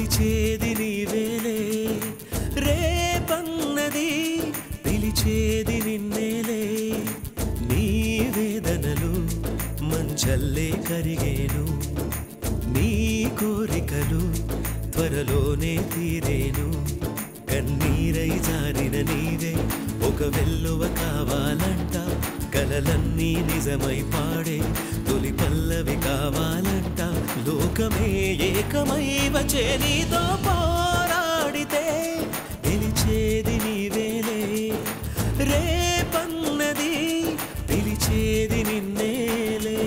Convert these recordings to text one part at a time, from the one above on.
గెలిచేది నీవేలే రేపన్నది పిలిచేది నిన్నేలే నీ వేదనలు మంచల్లే కరిగేను నీ కోరికలు త్వరలోనే తీరేను కన్నీరై జారిన నీవే ఒక వెల్లువ కావాలంట కలలన్నీ నిజమై పాడే తొలి పల్లవి కావాలంట లోకమే ఏకమై వచ్చే నీతో పోరాడితే గెలిచేది నీవేలే రేపన్నది పిలిచేది నిన్నేలే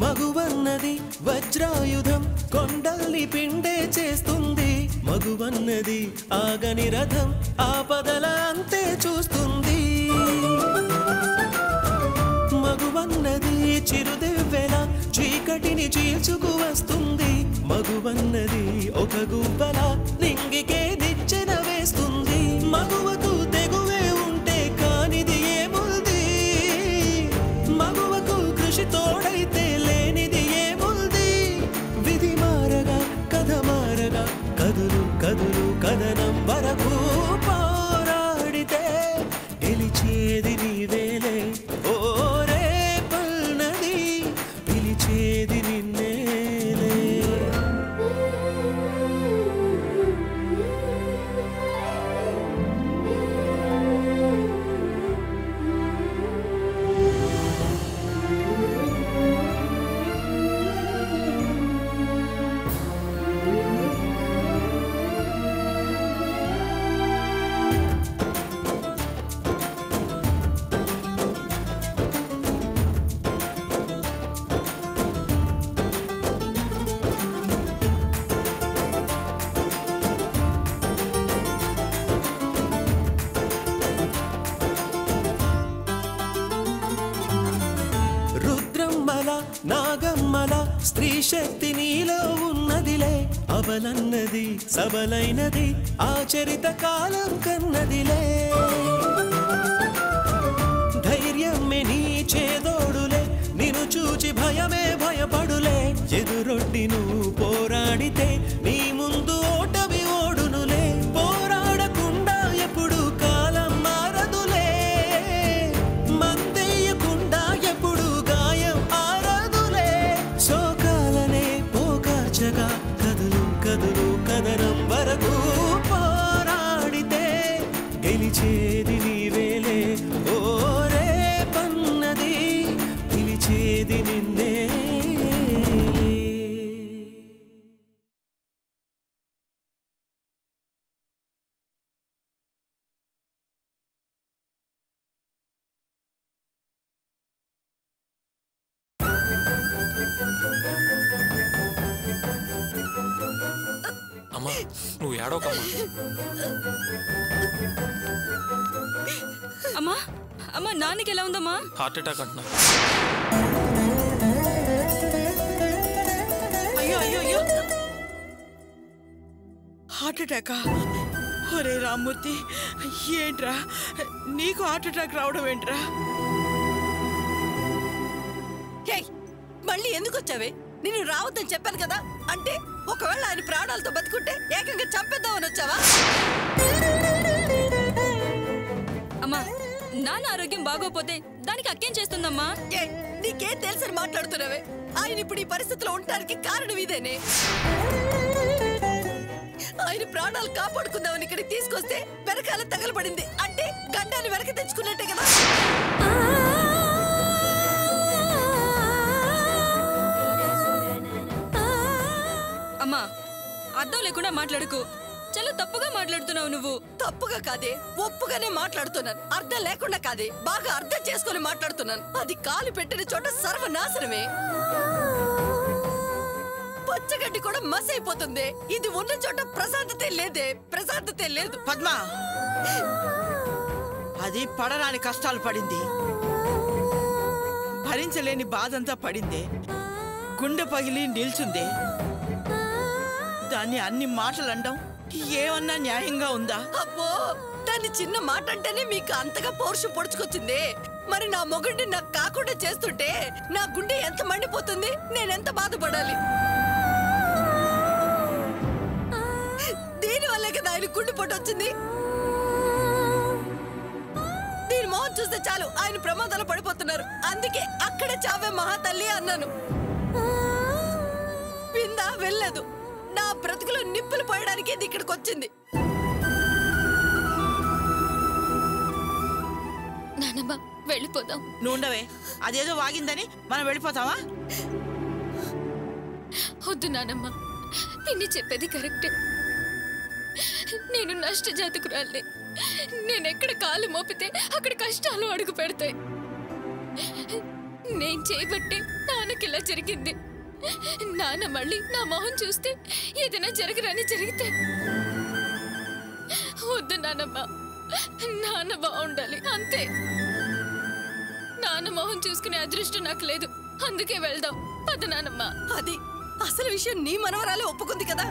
మగువన్నది వజ్రాయుధం కొండల్ని పిండే చేస్తుంది మగువన్నది ఆగని రథం ఆపదల అంతే చూస్తుంది మగువన్నది చిరుదివ్వెల చీకటిని చీల్చుకు వస్తుంది మగువన్నది ఒక గువ్వల నింగికే నిచ్చెన వేస్తుంది మగువకు తెగువే ఉంటే కానిది ఏముంది మగువకు కృషి తోడైతే లేనిది ఏముంది విధి మారగా కథ మారగా కదులు కదులు కథనం వరకు పోరాడితే గెలిచేది నీవేలే ఓ రేపన్నది పిలిచేది నిన్నేలే నాగమ్మల స్త్రీ శక్తి నీలో ఉన్నదిలే అవలన్నది సబలైనది ఆచరిత కాలం కన్నదిలే ధైర్యమే నీ చేదోడులే నిన్ను చూచి భయమే భయపడులే ఎదురొడ్డి నువ్వు పోరాడితే నీ ముందు ఓటమి ఓడునులే పోరాడకుండా ఎప్పుడు కాలం మారదులే మందేయకుండా ఎప్పుడు గాయం కదులు కదులు కదనం వరకు పోరాడితే గెలిచేది నీవేలే ఓ రేపన్నది పిలిచేది నిన్నే నువ్వు ఏడోకమ్మా అమ్మా అమ్మా నాన్నకి ఎలా ఉందమ్మా హార్ట్ అటాక్ అంటున్నా అయ్యో అయ్యో అయ్యో హార్ట్ అటాకా ఒరే రామ్మూర్తి ఏంట్రా నీకు హార్ట్ అటాక్ రావడం ఏంట్రా మళ్ళీ ఎందుకు వచ్చావే నిన్ను రావద్దని చెప్పాను కదా అంటే ఒకవేళ ఆయన ప్రాణాలతో బతుకుంటే ఏకంగా చంపేద్దామని వచ్చావా అమ్మా నాన్న ఆరోగ్యం బాగోపోతే దానికి అక్కేం చేస్తుందమ్మా నీకేం తెలుసని మాట్లాడుతున్నావే ఆయన ఇప్పుడు ఈ పరిస్థితిలో ఉండడానికి కారణం ఇదేనే ఆయన ప్రాణాలు కాపాడుకుందామని ఇక్కడికి తీసుకొస్తే వెనకాల తగలబడింది అంటే గండాన్ని వెనక తెచ్చుకున్నట్టే కదా అమ్మా అర్థం లేకుండా మాట్లాడుకు చాలా తప్పుగా మాట్లాడుతున్నావు నువ్వు. తప్పుగా కాదే, ఒప్పుగానే మాట్లాడుతున్నాను. అర్థం లేకుండా కాదే, బాగా అర్థం చేసుకుని మాట్లాడుతున్నాను. అది కాలు పెట్టిన చోట సర్వనాశనమే. పచ్చగడ్డి కూడా మస్ అయిపోతుంది. ఇది ఉన్న చోట ప్రశాంతతే లేదే, ప్రశాంతతే లేదు. పద్మ, అది పడరాని కష్టాలు పడింది, భరించలేని బాధంతా పడింది, గుండె పగిలి నిల్చుంది. దాన్ని అన్ని మాటలు అనడం ఏమన్నా న్యాయంగా ఉందా? అబ్బో, దాన్ని చిన్న మాట అంటేనే మీకు అంతగా పౌరుషం పొడుచుకొచ్చింది. మరి నా మొగుడిని నాకు కాకుండా చేస్తుంటే నా గుండె ఎంత మండిపోతుంది, నేనెంత బాధపడాలి. దీనివల్లే కదా ఆయన గుండెపోటు వచ్చింది. దీని మొహం చూస్తే చాలు ఆయన ప్రమాదాలు పడిపోతున్నారు. అందుకే అక్కడే చావే మహాతల్లి అన్నాను. విందా? వెళ్ళలేదు. నా బ్రతుకులో నిప్పులు పోయడానికి ఇది ఇక్కడికి వచ్చింది. నానమ్మ, వెళ్ళిపోదాం. నువ్వు ఉండవే, అదేదో వాగిందని మనం వెళ్ళిపోతావా? వద్దు నానమ్మ, నిన్ను చెప్పేది కరెక్టే. నేను నష్ట జాతకురాలే. నేనెక్కడ కాలు మోపితే అక్కడ కష్టాలు అడుగు పెడతాయి. నేను చేయబట్టే నాన్నకిలా జరిగింది. నాన్న మళ్ళీ నా మొహం చూస్తే ఏదైనా జరగరాని జరిగితే వద్దు నానమ్మ, నాన్న బాగుండాలి అంతే. నాన్న మొహం చూసుకునే అదృష్టం నాకు లేదు. అందుకే వెళ్దాం పద నానమ్మ. అది అసలు విషయం నీ మనవరాలే ఒప్పుకుంది కదా.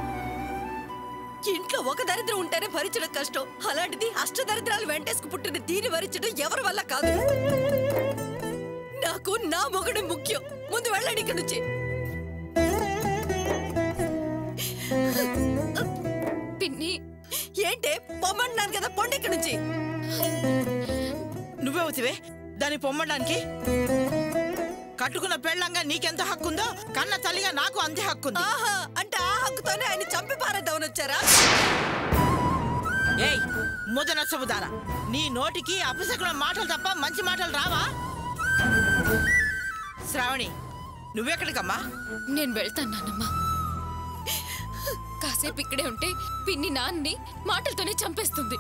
ఇంట్లో ఒక దరిద్రం ఉంటేనే భరించడం కష్టం, అలాంటిది అష్టదరిద్రాలు వెంటేసుకు పుట్టిన దీని భరించడం ఎవరి వల్ల కాదు. నాకు నా మొగుడు ముఖ్యం. ముందు వెళ్ళండి ఇక్కడి నుంచి. పిన్ని, ఏంటే పొమ్మంటున్నాను కదా, పొండి ఇక్కడి నుంచి. నువ్వే అవుతావే దాన్ని పొమ్మడానికి? కట్టుకున్న పెళ్ళంగా నీకెంత హక్కుందో కన్న తల్లిగా నాకు అంతే హక్కుంది. ఆహా, అంటే ఆ హక్కుతోనే ఆయన చంపి పారేద్దామని వచ్చారా? ఏయ్ ముదన సముదారా, నీ నోటికి అపశకుల మాటలు తప్ప మంచి మాటలు రావా? శ్రావణి, నువ్వెక్కడికమ్మా? నేను వెళ్తాను నాన్నమ్మ. కాసేపు ఇక్కడే ఉంటే పిన్ని నాన్ని మాటలతోనే చంపేస్తుంది.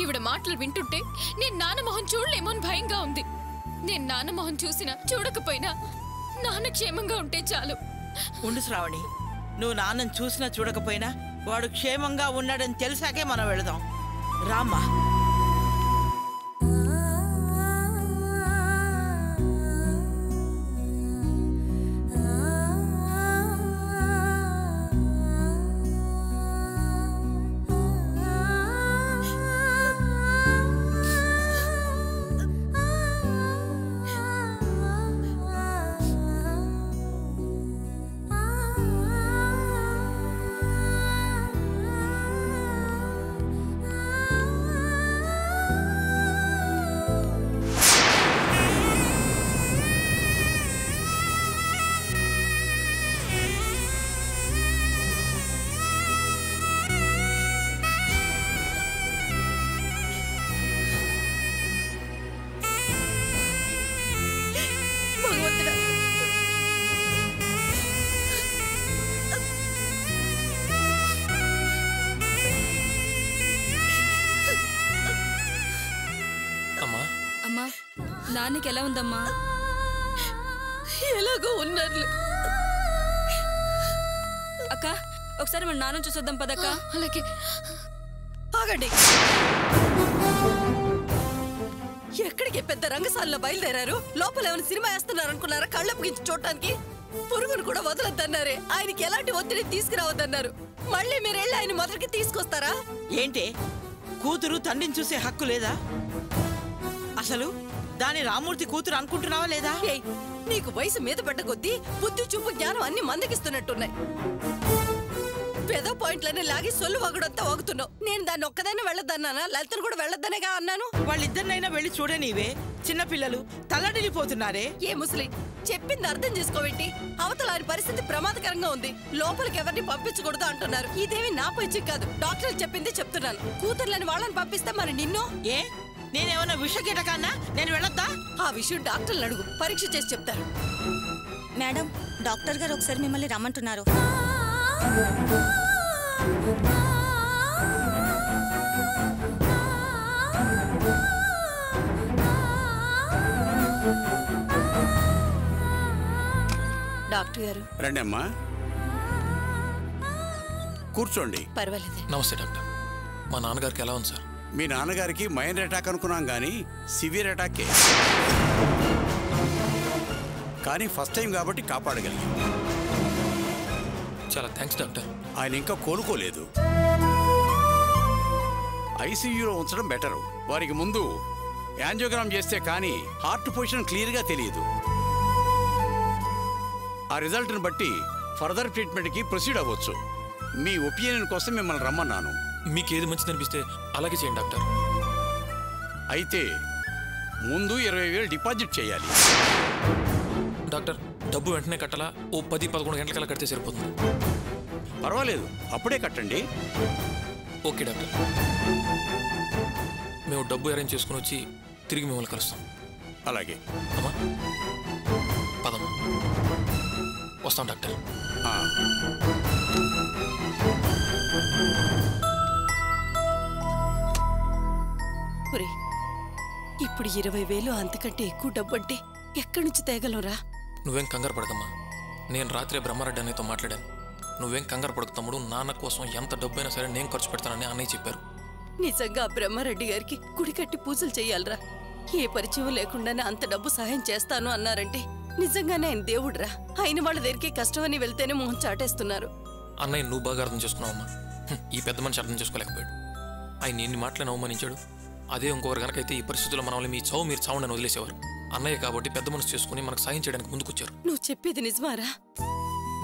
ఈవిడ మాటలు వింటుంటే నేను నాన్న మొహం చూడలేమో అని భయంగా ఉంది. నేను నాన్న మొహం చూసినా చూడకపోయినా నాన్న క్షేమంగా ఉంటే చాలు. ఉండు శ్రావణి, నువ్వు నాన్నని చూసినా చూడకపోయినా వాడు క్షేమంగా ఉన్నాడని తెలిసాకే మనం వెళదాం. రామ్మా. నాన్నకి ఎలా ఉందమ్మా? ఎలాగో ఉన్నారు. అక్క, ఒకసారి మన నాన్న చూసొద్దాం పదక్క. అలాగే. ఆగండి. ఎక్కడికి పెద్ద రంగశాలలో బయలుదేరారు? లోపల ఏమైనా సినిమా వేస్తున్నారు అనుకున్నారా? కళ్ళప్పగించి చూడటానికి పురుగును కూడా వదలొద్దన్నారే. ఆయనకి ఎలాంటి ఒత్తిడి తీసుకురావద్దన్నారు. మళ్ళీ మీరెళ్ళి ఆయన మొదటికి తీసుకొస్తారా? ఏంటి, కూతురు తండ్రిని చూసే హక్కు లేదా? అసలు దాని రామూర్తి కూతురు అనుకుంటున్నావా లేదా? నీకు వయసు మీద పడ్డ కొద్దీ బుద్ధి చూపు జ్ఞానం అన్ని మందకిస్తున్నట్టున్నాయి. పెదో పాయింట్లన్నీ లాగి సొల్లు వగడంతా వాగుతున్నావు. నేను దాన్ని ఒక్కదాన్ని వెళ్ళొద్దన్నానా? లలితను కూడా వెళ్ళొద్దనేగా అన్నాను. వాళ్ళిద్దరినైనా వెళ్ళి చూడనివే. చిన్నపిల్లలు తల్లడిల్లిపోతున్నారే. ఏ ముసలి, చెప్పింది అర్థం చేసుకోవేంటి? అవతల ఆయన పరిస్థితి ప్రమాదకరంగా ఉంది. లోపలికి ఎవరిని పంపించకూడదు అంటున్నారు. ఇదేమి నా పైచి కాదు, డాక్టర్లు చెప్పింది చెప్తున్నాను. కూతుర్లని వాళ్ళని పంపిస్తే మరి నిన్ను? ఏ, నేనేమన్నా విషకీటకాన్నా? నేను వెళ్ళొద్దా? ఆ విషయం డాక్టర్లు అడుగు, పరీక్ష చేసి చెప్తారు. మేడం, డాక్టర్ గారు ఒకసారి మిమ్మల్ని రమ్మంటున్నారు. డాక్టర్ గారు. రండి అమ్మా, కూర్చోండి. పర్వాలేదు. నమస్తే డాక్టర్. మా నాన్నగారికి ఎలా ఉంది సార్? మీ నాన్నగారికి మైనర్ అటాక్ అనుకున్నాం కానీ సివియర్ అటాకే. కానీ ఫస్ట్ టైం కాబట్టి కాపాడగలిగాం. చాలా థ్యాంక్స్ డాక్టర్. ఆయన ఇంకా కోలుకోలేదు. ఐసీయూలో ఉంచడం బెటరు. వారికి ముందు యాంజియోగ్రామ్ చేస్తే కానీ హార్ట్ పొజిషన్ క్లియర్గా తెలియదు. ఆ రిజల్ట్ని బట్టి ఫర్దర్ ట్రీట్మెంట్కి ప్రొసీడ్ అవ్వచ్చు. మీ ఒపీనియన్ కోసం మిమ్మల్ని రమ్మన్నాను. మీకు ఏది మంచిది అనిపిస్తే అలాగే చేయండి డాక్టర్. అయితే ముందు 20,000 డిపాజిట్ చేయాలి. డాక్టర్, డబ్బు వెంటనే కట్టాలా? ఓ 10-11 గంటలకల్లా కడితే సరిపోతుంది. పర్వాలేదు, అప్పుడే కట్టండి. Okay doctor. మేము డబ్బు అరేంజ్ చేసుకుని వచ్చి తిరిగి మిమ్మల్ని కలుస్తాం. అలాగే అమ్మా, పదమ్మా. వస్తాం డాక్టర్. ఇప్పుడు 20,000 అంతకంటే ఎక్కువ డబ్బు అంటే ఎక్కడి నుంచి తేగలరా? నువ్వేం కంగారు పడకమ్మా. నేను రాత్రే బ్రహ్మారెడ్డి అన్నయ్యతో మాట్లాడాను. నువ్వేం కంగారు పడకు తమ్ముడు. నాన్న కోసం ఎంత డబ్బైనా సరే నేను ఖర్చు పెడతానని అన్నయ్య చెప్పారు. నిజంగా బ్రహ్మారెడ్డి గారికి గుడి కట్టి పూజలు చెయ్యాలరా. ఏ పరిచయం లేకుండానే అంత డబ్బు సహాయం చేస్తాను అన్నారంటే నిజంగానే ఆయన దేవుడురా. ఆయన వాళ్ళ దగ్గరికి కష్టమని వెళ్తేనే మొహం చాటేస్తున్నారు. అన్నయ్య నువ్వు బాగా అర్థం చేసుకున్నావమ్మా. ఈ పెద్ద మనిషి అర్థం చేసుకోలేకపోయాడు. ఆయన ఎన్ని మాటలను అవమానించాడు. అదే ఇంకొకరు కనుకైతే ఈ పరిస్థితుల్లో మన వాళ్ళు మీ చావు మీరు చావుండని వదిలేసేవారు. అన్నయ్య కాబట్టి పెద్ద మనసు చేసుకుని మనకు సాయం చేయడానికి ముందుకొచ్చారు. నువ్వు చెప్పేది నిజమారా?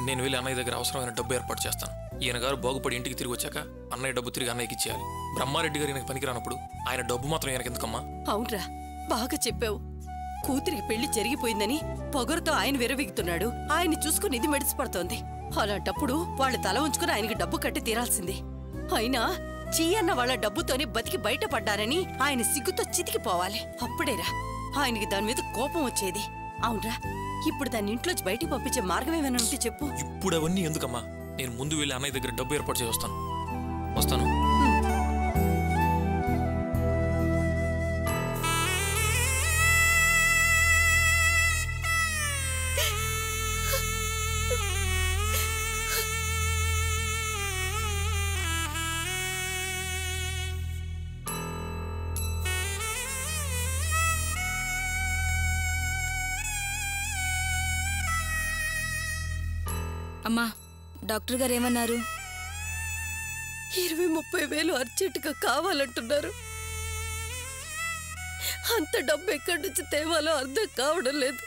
నేను వెళ్ళి అన్నయ్య దగ్గర అవసరమైన డబ్బు ఏర్పాటు చేస్తాను. ఈయన గారు బాగుపడి ఇంటికి తిరిగి వచ్చాక అన్నయ్య డబ్బు తిరిగి అన్నయ్యకి ఇచ్చేయాలి. బ్రహ్మారెడ్డి గారు ఈయనకి పనికిరానప్పుడు ఆయన డబ్బు మాత్రం ఈయనకి ఎందుకమ్మా? అవునరా, బాగా చెప్పావు. కూతురికి పెళ్లి జరిగిపోయిందని పొగరుతో ఆయన విరవిగుతున్నాడు. ఆయన్ని చూసుకుని ఇది మెడిసిపడుతోంది. అలాంటప్పుడు వాళ్ళు తల ఉంచుకుని ఆయనకి డబ్బు కట్టి తీరాల్సింది. అయినా చీ అన్న వాళ్ళ డబ్బుతోనే బతికి బయటపడ్డారని ఆయన సిగ్గుతో చితికిపోవాలి. అప్పుడేరా ఆయనకి దాని మీద కోపం వచ్చేది. అవునరా, ఇప్పుడు దాన్ని ఇంట్లోంచి బయటికి పంపించే మార్గం ఏమైనా ఉంటే చెప్పు. ఇప్పుడు అవన్నీ ఎందుకమ్మా? నేను ముందు వెళ్ళి అన్నయ్య దగ్గర డబ్బు ఏర్పాటు చేసి వస్తాను. అమ్మా, డాక్టర్ గారు ఏమన్నారు? 20-30 అర్జెంటుగా కావాలంటున్నారు. అంత డబ్బు ఎక్కడి నుంచి తేవాలో అర్థం కావడం లేదు.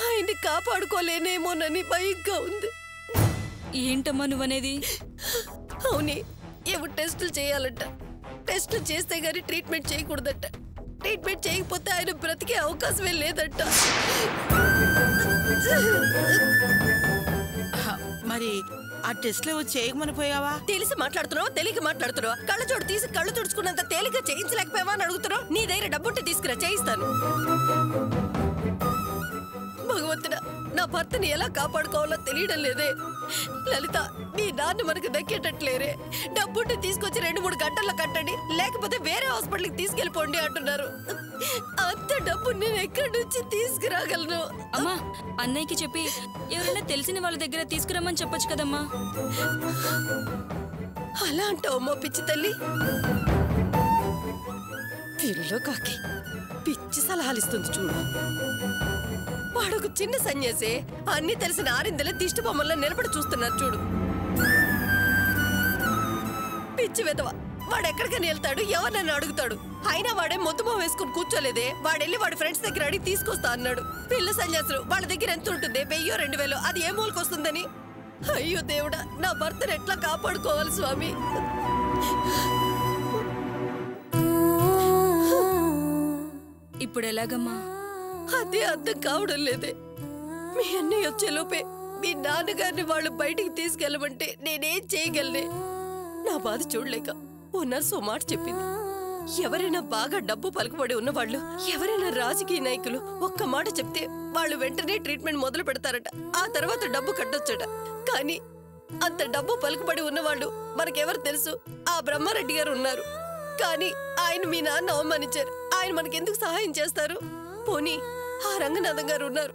ఆయన్ని కాపాడుకోలేనేమోనని భయంగా ఉంది. ఏంటమ్మా నువ్వనేది? అవునే, ఏవో టెస్టులు చేయాలంట. టెస్టులు చేస్తే గానీ ట్రీట్మెంట్ చేయకూడదంట. ట్రీట్మెంట్ చేయకపోతే ఆయన బ్రతికే అవకాశమే లేదంట. మరి ఆ టెస్ట్లో చేయమని పోయావా? తెలిసి మాట్లాడుతున్నావా, తెలియక మాట్లాడుతున్నావా? కళ్ళజోడు తీసి కళ్ళు తుడుచుకున్నంత తేలిక చేయించలేకపోయావా అని అడుగుతున్నావు. నీ దగ్గర డబ్బుంటే తీసుకురా, చేయిస్తాను. భగవంతుడా, నా భర్తని ఎలా కాపాడుకోవాలో తెలియడం లేదే. లలిత, మీ నాన్న మనకు దక్కేటట్లేరే. డబ్బుంటే తీసుకొచ్చి 2-3 గంటల్లో కట్టండి, లేకపోతే వేరే హాస్పిటల్కి తీసుకెళ్ళిపోండి అంటున్నారు. అంత డబ్బు నేను ఎక్కడి నుంచి తీసుకురాగలను? అమ్మా, అన్నయ్యకి చెప్పి ఎవరైనా తెలిసిన వాళ్ళ దగ్గర తీసుకురమ్మని చెప్పొచ్చు కదమ్మా. అలా అంటావమ్మా పిచ్చి తల్లి? పిల్లో కాకి పిచ్చి సలహాలిస్తుంది చూడు. వాడొక చిన్న సన్యాసే, అన్ని తెలిసిన ఆరిందలే దిష్టి బొమ్మల్లో నిలబడి చూస్తున్నారు చూడు. పిచ్చి వెదవ, వాడెక్కడికని వెళ్తాడు, ఎవరినైనా అడుగుతాడు. అయినా వాడే మొత్తుమో వేసుకుని కూర్చోలేదే. వాడెళ్ళి వాడి ఫ్రెండ్స్ దగ్గర అడిగి తీసుకొస్తా అన్నాడు. పిల్ల సన్యాసులు వాళ్ళ దగ్గర ఎంత ఉంటుంది? 1000-2000. అది ఏ మూలకి వస్తుందని? అయ్యో దేవుడా, నా భర్తను ఎట్లా కాపాడుకోవాలి స్వామి? ఇప్పుడు ఎలాగమ్మా? అదే అర్థం కావడం లేదే. మీ అన్నయ్య వచ్చేలోపే మీ నాన్నగారిని వాళ్ళు బయటికి తీసుకెళ్ళమంటే నేనేం చేయగలనే? నా బాధ చూడలేక ఓ నర్సు మాట చెప్పింది. ఎవరైనా బాగా డబ్బు పలుకుబడి ఉన్నవాళ్ళు, ఎవరైనా రాజకీయ నాయకులు ఒక్క మాట చెప్తే వాళ్ళు వెంటనే ట్రీట్మెంట్ మొదలు పెడతారట. ఆ తర్వాత డబ్బు కట్టొచ్చట. కానీ అంత డబ్బు పలుకుబడి ఉన్నవాళ్ళు మనకెవరు తెలుసు? ఆ బ్రహ్మారెడ్డి గారు ఉన్నారు. కానీ ఆయన మీ నాన్న అవమానించారు. ఆయన మనకెందుకు సహాయం చేస్తారు? పోనీ ఆ రంగనాథం గారు ఉన్నారు.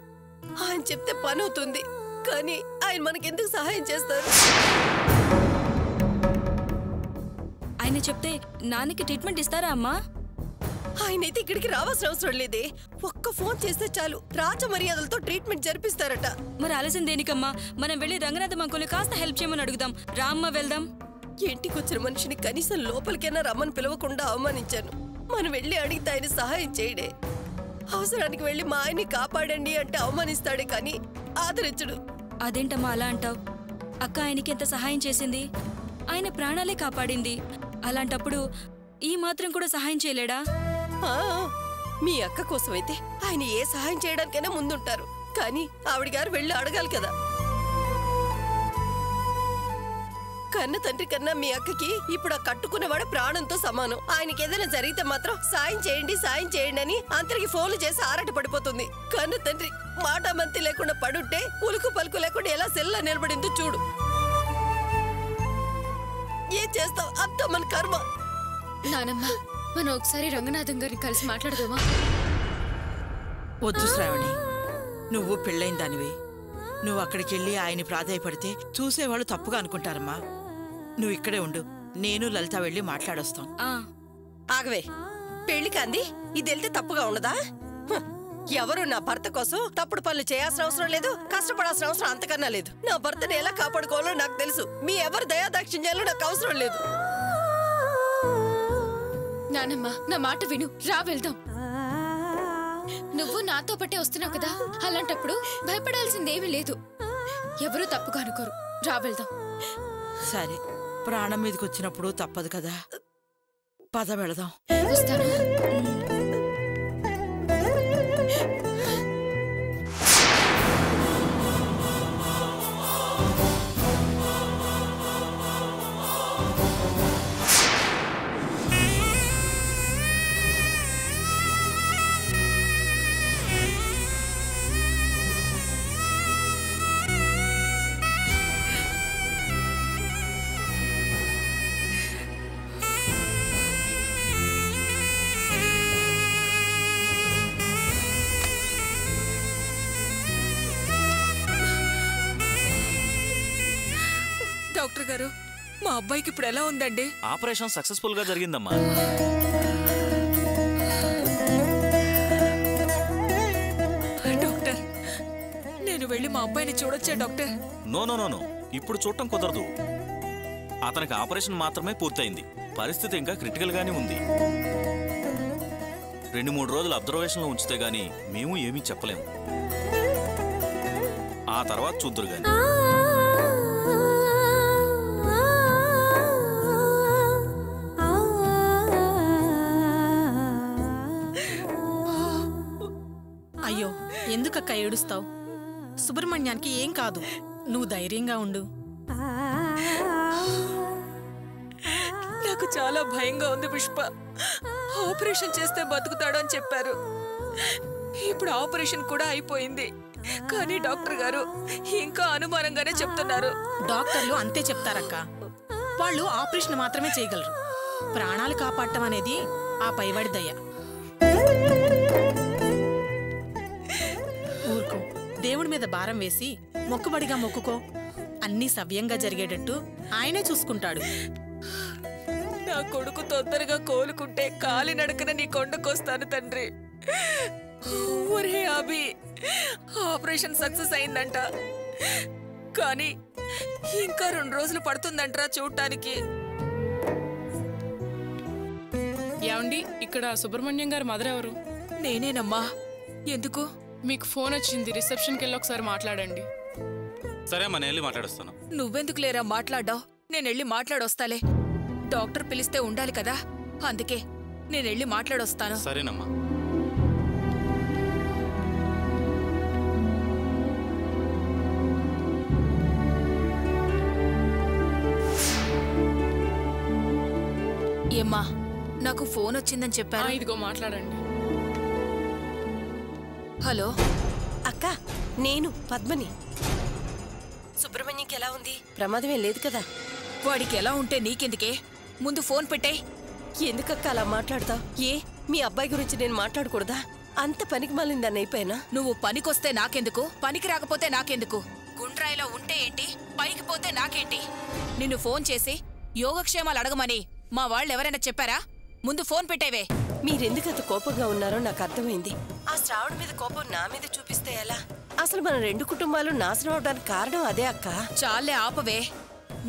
ఆయన చెప్తే పని అవుతుంది. కానీ ఆయన మనకెందుకు సహాయం చేస్తారు? ఆయన చెప్తే నాన్నకి ట్రీట్మెంట్ ఇస్తారా అమ్మా? ఆయనైతే ఇక్కడికి రావాల్సిన అవసరం లేదే. ఒక్క ఫోన్ చేస్తే చాలు, రాజ మర్యాదలతో ట్రీట్మెంట్ జరిపిస్తారట. మరి ఆలస్యం దేనికమ్మా? మనం వెళ్ళి రంగనాథం అంకుల్ని కాస్త హెల్ప్ చేయమని అడుగుదాం. రామ్మ వెళ్దాం. ఇంటికి వచ్చిన మనిషిని కనీసం లోపలికైనా రమ్మని పిలవకుండా అవమానించాను. మనం వెళ్ళి అడిగితే ఆయన సహాయం చేయడే. అవసరానికి వెళ్ళి మా ఆయన్ని కాపాడండి అంటే అవమానిస్తాడే కానీ ఆదరించడు. అదేంటమ్మా అలా అంటావు? అక్క ఆయనకి ఎంత సహాయం చేసింది, ఆయన ప్రాణాలే కాపాడింది. అలాంటప్పుడు ఈ మాత్రం కూడా సహాయం చేయలేడా? ఆ, మీ అక్క కోసమైతే ఆయన ఏ సహాయం చేయడానికైనా ముందుంటారు. కానీ ఆవిడ గారు వెళ్ళి అడగాలి కదా. కన్న తండ్రి కన్నా మీ అక్కకి ఇప్పుడు ఆ కట్టుకున్నవాడు ప్రాణంతో సమానం. ఆయనకి ఏదైనా జరిగితే మాత్రం సాయం చేయండి సాయం చేయండి అని అందరికి ఫోన్లు చేసి ఆరాట పడిపోతుంది. కన్న తండ్రి మాట మంతి లేకుండా పడుంటే ఉలుకు పలుకు లేకుండా ఎలా సెల్లా నిలబడిందో చూడు. ఏం చేస్తావు? అంతా మన కర్మ. నానమ్మ, మనం ఒకసారి రంగనాథం గారిని కలిసి మాట్లాడదామా? వద్దు శ్రావణి, నువ్వు పెళ్ళైన దానివి. నువ్వు అక్కడికి వెళ్ళి ఆయన్ని ప్రాధాయపడితే చూసేవాళ్ళు తప్పుగా అనుకుంటారమ్మా. నువ్వు ఇక్కడే ఉండు, నేను లలిత వెళ్ళి మాట్లాడొస్తాం. ఆగవే, పెళ్లి కాంది ఇది వెళ్తే తప్పుగా ఉండదా? ఎవరు నా భర్త కోసం తప్పుడు పనులు చేయాల్సిన అవసరం లేదు, కష్టపడాల్సిన అవసరం అంతకన్నా లేదు. నా భర్తని ఎలా కాపాడుకోవాలో నాకు తెలుసు. మీ ఎవరు దయాదాక్షిణ్యాలు నాకు అవసరం లేదు. నానమ్మ, నా మాట విను, రా వెళ్దాం. నువ్వు నాతో పట్టే వస్తున్నావు కదా, అలాంటప్పుడు భయపడాల్సిందేమీ లేదు. ఎవరు తప్పుగా అనుకోరు, రా వెళ్దాం. సరే, ప్రాణం మీదకి వచ్చినప్పుడు తప్పదు కదా, పద వెళదాం. వస్తాను. డాక్టర్ గారు, మా అబ్బాయికి ఇప్పుడు ఎలా ఉందండి? ఆపరేషన్ సక్సెస్ఫుల్ గా జరిగిందమ్మా. డాక్టర్, నేను వెళ్ళి మా అబ్బాయిని చూడొచ్చా doctor? No no no no, ఇప్పుడు చూడటం కుదరదు. అతనికి ఆపరేషన్ మాత్రమే పూర్తయింది. పరిస్థితి ఇంకా క్రిటికల్ గానే ఉంది. 2-3 రోజులు అబ్జర్వేషన్ లో ఉంచితే గానీ మేము ఏమీ చెప్పలేము. ఆ తర్వాత చూద్దురు గాని. అయ్యో, ఎందుకక్క ఏడుస్తావు? సుబ్రహ్మణ్యానికి ఏం కాదు, నువ్వు ధైర్యంగా ఉండు. నాకు చాలా భయంగా ఉంది పుష్ప. ఆపరేషన్ చేస్తే బతుకుతాడు అని చెప్పారు. ఇప్పుడు ఆపరేషన్ కూడా అయిపోయింది, కానీ డాక్టర్ గారు ఇంకా అనుమానంగానే చెప్తున్నారు. డాక్టర్లు అంతే చెప్తారక్క. వాళ్ళు ఆపరేషన్ మాత్రమే చేయగలరు. ప్రాణాలు కాపాడటం అనేది ఆ పైవాడి దయ. ఊరుకో, దేవుడి మీద భారం వేసి మొక్కుబడిగా మొక్కుకో. అన్నీ సవ్యంగా జరిగేటట్టు ఆయనే చూసుకుంటాడు. నా కొడుకు తొందరగా కోలుకుంటే కాలినడకన నీ కొండకొస్తాను తండ్రి. ఒరే అభి, ఆపరేషన్ సక్సెస్ అయిందంట, కానీ ఇంకా 2 రోజులు పడుతుందంటరా చూడటానికి. ఏమండి, ఇక్కడ సుబ్రహ్మణ్యం గారు మదర్ ఎవరు? నేనేనమ్మా. ఎందుకు? మీకు ఫోన్ వచ్చింది, రిసెప్షన్కి వెళ్ళి ఒకసారి మాట్లాడండి. సరే అమ్మా, నేను వెళ్ళి మాట్లాడుస్తాను. నువ్వెందుకు లేరా మాట్లాడ్డావు? నేనెళ్ళి మాట్లాడొస్తాలే. డాక్టర్ పిలిస్తే ఉండాలి కదా, అందుకే నేనెళ్ళి మాట్లాడొస్తాను. సరేనమ్మా. ఏమ్మా, నాకు ఫోన్ వచ్చిందని చెప్పారు. ఇదిగో మాట్లాడండి. హలో అక్క, నేను పద్మని. సుబ్రహ్మణ్యంకి ఎలా ఉంది? ప్రమాదమే లేదు కదా? వాడికి ఎలా ఉంటే నీకెందుకే? ముందు ఫోన్ పెట్టాయి. ఎందుకక్క అలా మాట్లాడతావు? ఏ, మీ అబ్బాయి గురించి నేను మాట్లాడకూడదా? అంత పనికి మాలిందని అయిపోయినా? నువ్వు పనికొస్తే నాకెందుకు, పనికి రాకపోతే నాకెందుకు? గుండ్రాయిలో ఉంటే ఏంటి, పైకి పోతే నాకేంటి? నిన్ను ఫోన్ చేసి యోగక్షేమాలు అడగమని మా వాళ్ళు ఎవరైనా చెప్పారా? ముందు ఫోన్ పెట్టేవే. మీరెందుకంత కోపంగా ఉన్నారో నాకు అర్థమైంది. ఆ శ్రావణ్ మీద కోపం నా మీద చూపిస్తే ఎలా? అసలు మన 2 కుటుంబాలు నాశనం అవడానికి కారణం అదే అక్క. చాలే ఆపవే.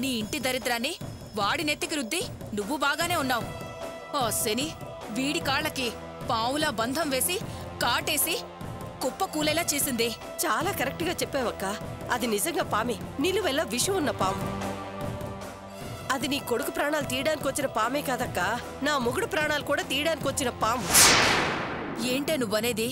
నీ ఇంటి దరిద్రాన్ని వాడి నెత్తికి రుద్ది నువ్వు బాగానే ఉన్నావు. ఓ శని వీడి కాళ్ళకి పావులా బంధం వేసి కాటేసి కుప్ప కూలేలా చేసింది. చాలా కరెక్ట్ గా చెప్పావక్క. అది నిజంగా పామే, నిలువెల్లా విషం ఉన్న పాము. అది నీ కొడుకు ప్రాణాలు తీయడానికి వచ్చిన పామే కాదక్క, నా మొగుడు ప్రాణాలు కూడా తీయడానికి వచ్చిన పాము. ఏంటే నువ్వనేది?